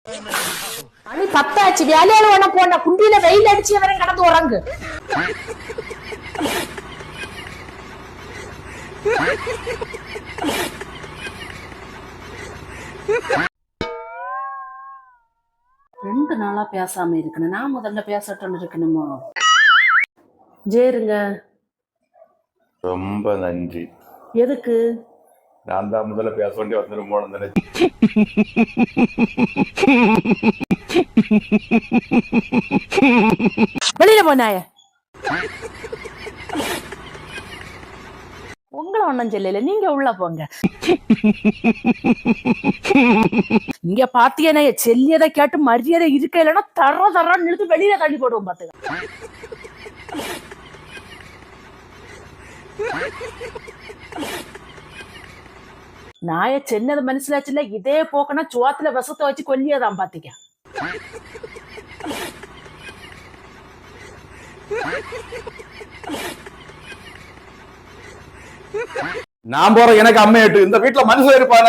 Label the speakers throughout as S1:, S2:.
S1: மணி 10 ஆச்சு. வேலையில உன போன குண்டியில வெயில் அடிச்சு வரை கடந்து உறங்கு.
S2: ரெண்டு நாளா பேசாம இருக்கணும். நான் முதல்ல பேசட்டும் இருக்கணுமோ? ஜேருங்க.
S3: ரொம்ப நன்றி.
S2: எதுக்கு?
S3: நான் தான் முதல்ல பேச வேண்டிய வந்துடும் போன நினைச்சு.
S2: வெளியில போனாய உங்களை ஒண்ணும் சொல்லல, நீங்க உள்ள போங்க. இங்க பாத்தீங்கன்னா செல்லியதை கேட்டு மரியாதை இருக்க இல்லைன்னா தர தரன்னு இழுத்து வெளியில தள்ளி போடுவோம் பாத்துக்க. நாய சென்னது மனசிலாச்சுல, இதே போக்கனா சுவாத்துல விஷத்தை வச்சு கொல்லியதான் பாத்தீங்க.
S3: நான் போற எனக்கு அம்மையிட்டு இந்த வீட்டுல மனுஷன் இருப்பான.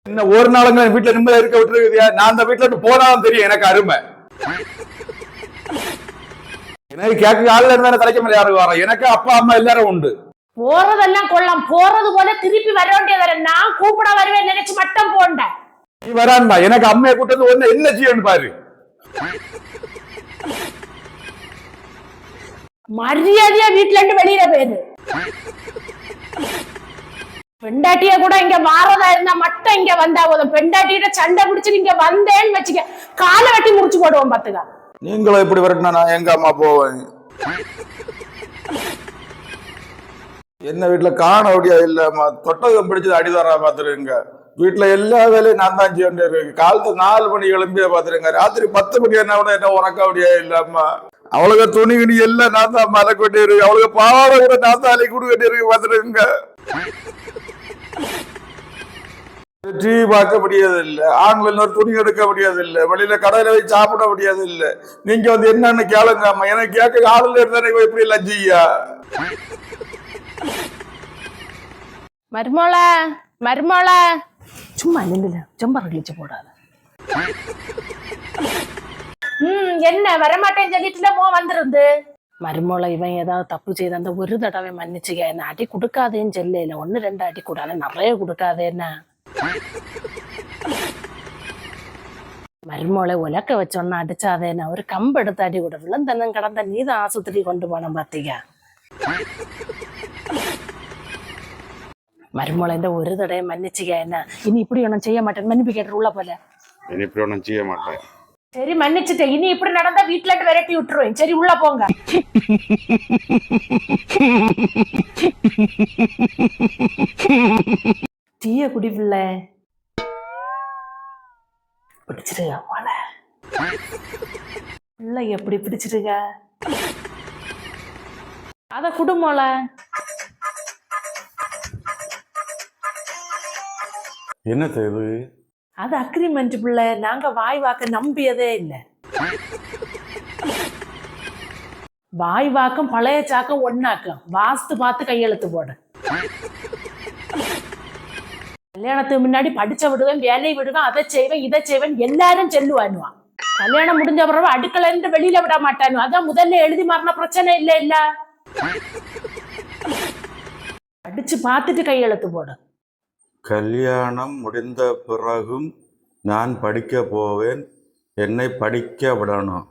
S3: என்ன ஒரு நாளுங்க வீட்டுல நிம்மதியா இருக்க விட்டுருக்குதியா? நான் அந்த வீட்டுல போனாலும் தெரியும் எனக்கு அருமை. எனக்கு கேட்க ஆள் இருந்தா தலைக்க மேல யாரும் வர. எனக்கு அப்பா அம்மா எல்லாரும் உண்டு.
S1: போறதெல்லாம் கொள்ளம். போறது போல திருப்பி வர வேண்டியது. நான் கூப்பிட வருவேன் நினைச்சு மட்டும் போண்டேன்.
S3: நீ வரான்மா. எனக்கு அம்மையை கூட்டது ஒண்ணு என்ன செய்யணும் பாரு.
S1: மரியாதையா வீட்டுல இருந்து வெளியில போயிரு. பெண்டாட்டிய கூட இங்க வாரதா இருந்தா மட்டும் இங்க வந்தா போதும். பெண்டாட்டியிட்ட சண்டை பிடிச்சு நீங்க வந்தேன்னு வச்சுக்க, காலை வெட்டி முடிச்சு போடுவோம் பாத்துக்க. நீங்களும்
S3: இப்படி வரட்டுனா நான் எங்க அம்மா போவேன். என்ன வீட்டுல காண அப்படியா இல்லம்மா. தொட்டகம் பிடிச்சது அடிதாரா பாத்துருங்க. வீட்டுல எல்லா வேலையும் நான் தான் செய்ய வேண்டிய இருக்கு. காலத்து 4 மணி கிளம்பியா பாத்துருங்க. ராத்திரி 10 மணி என்ன கூட என்ன உறக்க அப்படியா இல்லம்மா. அவளுக்கு துணி கிணி எல்லாம் நான் தான் மலை கொட்டி இருக்கு. அவளுக்கு பாவாடை கூட நான் தான் அலை கூடு கட்டி இருக்கு பாத்துருங்க. டீ பார்க்க முடியாது இல்ல, ஆண்கள் ஒரு துணி எடுக்க முடியாது இல்ல, வெளியில கடையில போய் சாப்பிட முடியாது இல்ல. நீங்க வந்து என்னன்னு கேளுங்க அம்மா. எனக்கு கேட்க ஆளுல இருந்தானே எப்படி எல்லாம் செய்யா.
S1: மருமோள மருமோள
S2: சும்மா நின்றுல செம்பர கிழிச்சு போடாத.
S1: என்ன வரமாட்டேன்னு சொல்லிட்டுல மோ வந்துருந்து.
S2: மருமோளை இவன் ஏதாவது தப்பு செய்த அந்த ஒரு தடவை மன்னிச்சுக்க. என்ன அடி கொடுக்காதேன்னு சொல்லல. 1-2 அடி கூடாது, நிறைய கொடுக்காதேன்னா. மருமோளை உலக்க வச்சோன்னா அடிச்சாதேன்னா. ஒரு கம்பு எடுத்து அடி கூட விழுந்தன்னும் கடந்த நீதான் ஆசுத்திரி கொண்டு போன பாத்தீங்க. மருமோளை இந்த ஒரு தடவை மன்னிச்சுக்க. என்ன இனி இப்படி ஒன்னும் செய்ய மாட்டேன். மன்னிப்பு கேட்டு உள்ள போல.
S3: இனி இப்படி ஒன்னும் செய்ய மாட்டேன்.
S1: சரி மன்னிச்சுட்டேன். இனி இப்படி நடந்தா வீட்டுல இருந்து விரட்டி விட்டுருவேன். சரி உள்ள போங்க.
S2: தீய குடி பிள்ளை பிடிச்சிருக்க போல. பிள்ளை எப்படி பிடிச்சிருக்க
S1: அத குடும்போல.
S3: என்ன தேவை?
S2: அது அக்ரிமெண்ட் பிள்ளை. நாங்க வாய் வாக்க நம்பியதே இல்லை. வாய் வாக்கம் பழைய சாக்கம் ஒன்னாக்கம். வாஸ்து பார்த்து கையெழுத்து போடு. கல்யாணத்துக்கு முன்னாடி படிச்ச விடுவேன், வேலையை விடுவேன், அதை செய்வேன், இதை செய்வேன் எல்லாரும் செல்லுவானுவான். கல்யாணம் முடிஞ்ச பிறகு அடுக்கல இருந்து வெளியில விட மாட்டானு. அதான் முதல்ல எழுதி மாறின பிரச்சனை இல்லை இல்ல. அடிச்சு பார்த்துட்டு கையெழுத்து போடு.
S3: கல்யாணம் முடிந்த பிறகும் நான் படிக்க போவேன். என்னை படிக்க விடணும்.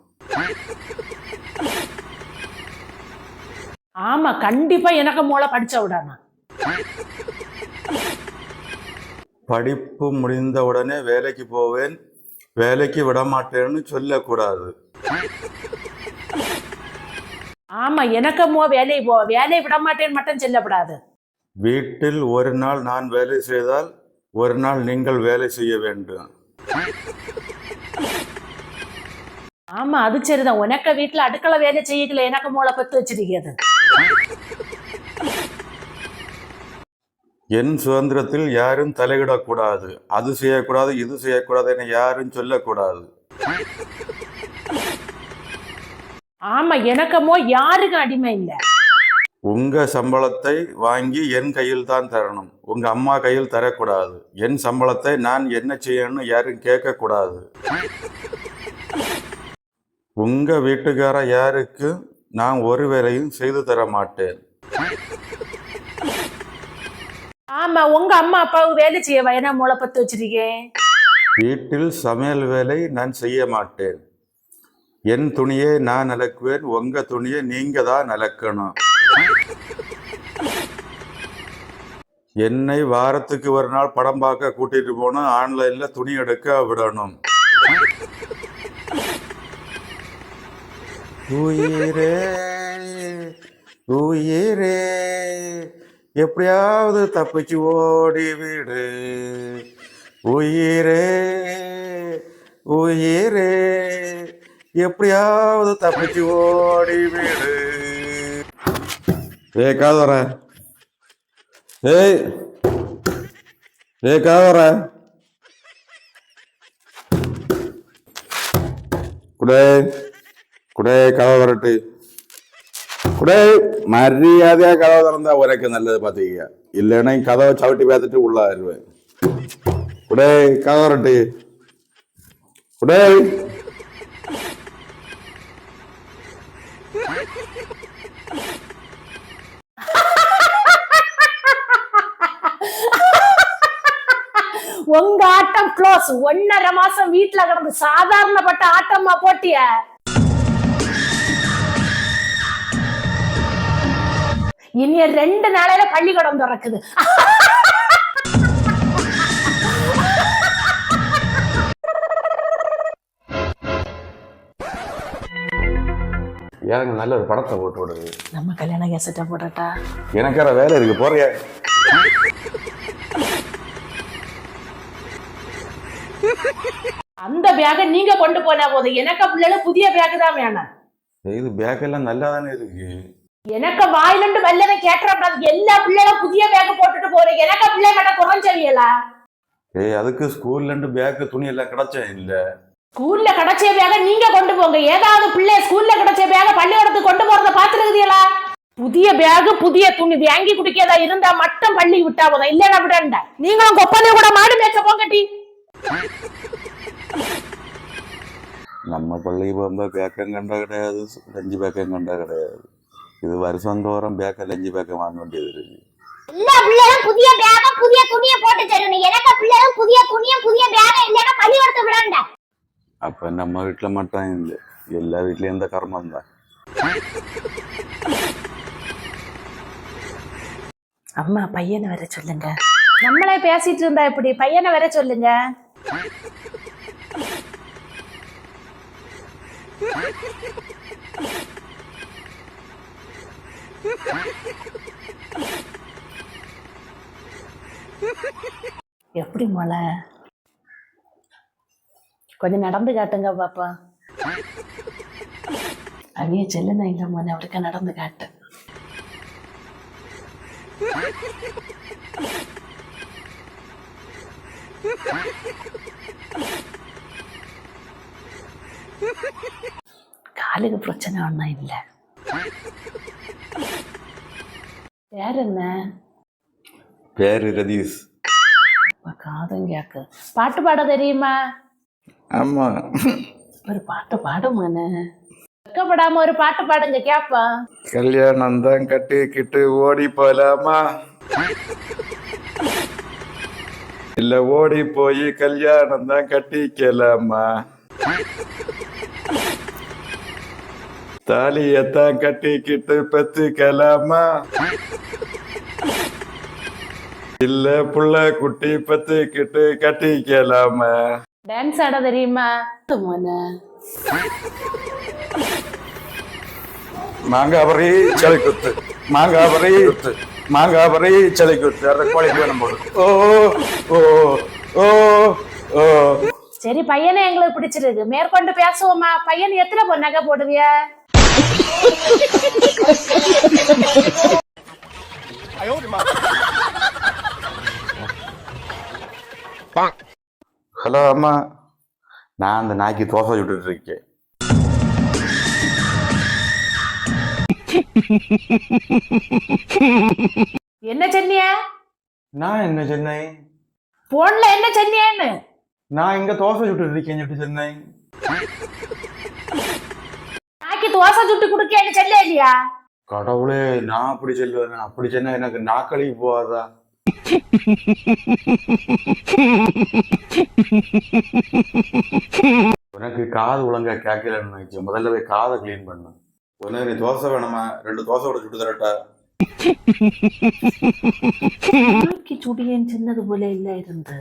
S2: ஆமா கண்டிப்பா எனக்கு மூளை படிச்ச விடணும்.
S3: படிப்பு முடிந்த உடனே வேலைக்கு போவேன். வேலைக்கு விட மாட்டேன்னு சொல்லக்கூடாது.
S2: ஆமா எனக்கமோ வேலையை விட மாட்டேன்னு மட்டும் சொல்லக்கூடாது.
S3: வீட்டில் ஒரு நாள் நான் வேலை செய்தால் ஒரு நாள் நீங்கள் வேலை செய்ய வேண்டும்.
S2: ஆமா அது சரிதான். உனக்க வீட்டுல அடுக்கள வேலை செய்யல, எனக்கு மூளை பத்து வச்சிருக்கிறது.
S3: என் சுதந்திரத்தில் யாரும் தலையிடக்கூடாது. அது செய்யக்கூடாது, இது செய்யக்கூடாது என யாரும் சொல்லக்கூடாது.
S2: ஆமா எனக்கமோ யாருக்கும் அடிமை இல்லை.
S3: உங்க சம்பளத்தை வாங்கி என் கையில் தான் தரணும், உங்க அம்மா கையில் தரக்கூடாது. என் சம்பளத்தை நான் என்ன செய்யணும்னு யாரும் கேட்கக்கூடாது. உங்க வீட்டுக்கார யாருக்கு நான் ஒரு வேலையும் செய்து தர மாட்டேன்.
S2: ஆமா, உங்க அம்மா அப்பாவுக்கு வேலை செய்யவா என்ன முளைப்பத்து வச்சிருக்கேன்?
S3: வீட்டில் சமையல் வேலை நான் செய்ய மாட்டேன். என் துணியை நான் அலக்குவேன், உங்க துணியை நீங்க தான் அலக்கணும். என்னை வாரத்துக்கு ஒரு நாள் படம் பார்க்க கூட்டிட்டு போனா ஆன்லைன்ல துணி எடுக்க விடணும். உயிரே உயிரே எப்படியாவது தப்பிச்சு ஓடி விடு. உயிரே உயிரே எப்படியாவது தப்பிச்சு ஓடி விடு. காதவர காதவர குடே குடே கதவை வரட்டு. குடே மரியாதையா கதவை திறந்தா உரைக்கு நல்லது பாத்தீங்க. இல்லைன்னா கதவை சவிட்டி பார்த்துட்டு உள்ள ஆயிடுவேன். குடே கதவை வரட்டு. குடே
S2: உங்க ஆட்டம் க்ளோஸ். 1.5 மாசம் வீட்டுல கிடந்து சாதாரணப்பட்ட ஆட்டமா போட்டிய. இனிய 2 நாளையில பள்ளிக்கூடம் திறக்குது.
S3: எனக்கு நல்ல ஒரு படத்தை போட்டு விடுது.
S2: நம்ம கல்யாண கேசட்டை போடட்டா?
S3: எனக்கு வேலை இருக்கு, போறியா?
S2: அந்த பேக நீங்க கொண்டு போனா போதும். எனக்கு பிள்ளைல புதிய பேக் தான் வேணும்.
S3: இது பேக் எல்லாம் நல்லா தானே இருக்கு.
S2: எனக்கு வாயிலண்டு வல்லவே கேட்கக்கூடாது. எல்லா பிள்ளைகளும் புதிய பேக் போட்டுட்டு போறேன். எனக்கு பிள்ளை மட்டும் குறைஞ்சவியலா?
S3: அதுக்கு ஸ்கூல்ல இருந்து பேக் துணி எல்லாம் கிடைச்சா இல்ல.
S2: ஸ்கூல்ல கிடைச்ச பேக நீங்க கொண்டு போங்க. ஏதாவது பிள்ளை ஸ்கூல்ல கிடைச்ச பேக பள்ளிக்கூடத்துக்கு கொண்டு போறத பாத்துருக்கீங்களா? புதிய பேக் புதிய துணி வாங்கி குடிக்கதா இருந்தா மட்டும் பள்ளி விட்டா போதும். இல்லன்னா விடண்ட. நீங்களும் கொப்பனை கூட மாடு மேய்க்க போங்கட்டி.
S3: நம்ம பள்ளி போகும்போது பேக்கம் கண்டா கிடையாது, லஞ்சு பேக்கம் கண்டா கிடையாது. இது வருஷம் தோறும் பேக்க லஞ்சு பேக்கம் வாங்க வேண்டியது இருக்கு.
S4: எல்லா பிள்ளைகளும் புதிய பேக புதிய துணியை போட்டு தரணும். எனக்கு பிள்ளைகளும் புதிய துணியை புதிய பேக இல்லைன்னா பள்ளிக்கூடத்தை விடண்ட.
S3: அப்ப நம்ம வீட்டுல மட்டும் இல்லை, எல்லா வீட்லயும் இந்த கர்மம் தான்.
S2: அம்மா பையனை வர சொல்லுங்க. நம்மளே பேசிட்டு இருந்தா எப்படி? பையனை வர சொல்லுங்க. எப்படி மொளை? கொஞ்சம் நடந்து காட்டுங்க பாப்பா. அவைய செல்லுனா இல்ல மோனே, அவருக்கு நடந்து காட்டு. காலுக்கு பிரச்சனை ஒன்றும் இல்லை. பேர் என்ன?
S3: பேரு ரதீஷ்.
S2: காதும் கேக்கு. பாட்டு பாட தெரியுமா?
S3: ஆமா.
S2: ஒரு பாட்டு பாடுமானே. வெக்கப்படாம ஒரு பாட்டு பாடுங்க கேப்பா.
S3: கல்யாணம் தான் கட்டிக்கிட்டு ஓடி போலாமா, இல்ல ஓடி போய் கல்யாணம் தான் கட்டிக்கலாமா, தாலியத்தான் கட்டிக்கிட்டு பெத்துக்கலாமா, இல்ல புள்ள குட்டி பெத்துக்கிட்டு கட்டிக்கலாமா.
S2: டான்ஸ் ஆட தெரியுமா? மோனே
S3: மாங்காபரி சளி குத்து, மாங்காபரி குத்து, மாங்காபரி சளி குத்து. அரை கோழிக்கு வேணும் போடு. ஓ ஓ ஓ ஓ.
S2: சரி, பையனை எங்களுக்கு பிடிச்சிருக்கு. மேற்கொண்டு பேசுவோமா? பையன் எத்தனை பொண்ணாக போடுவிய?
S3: ஹலோ அம்மா, நான் அந்த நாய்க்கு தோசை சுட்டுட்டு இருக்கேன்.
S2: என்ன சொன்னியா?
S3: நான் என்ன சொன்னேன்?
S2: போன்ல என்ன சொன்னியான்னு?
S3: நான் இங்க தோசை சுட்டு இருக்கேன் எப்படி சொன்னேன்?
S2: நாக்கி தோசை சுட்டு குடுக்கேன்னு சொல்ல இல்லையா?
S3: கடவுளே, நான் அப்படி சொல்லுவேன். அப்படி சொன்னா எனக்கு நாக்களுக்கு போகாதா? உனக்கு காது ஒழுங்கா கேட்கலன்னு நினைச்சேன். முதல்ல போய் காதை கிளீன் பண்ண. உனக்கு நீ தோசை வேணுமா? 2 தோசை கூட சுட்டு தரட்டா?
S2: நாக்கி சுடியேன்னு சொன்னது போல இல்ல இருந்து.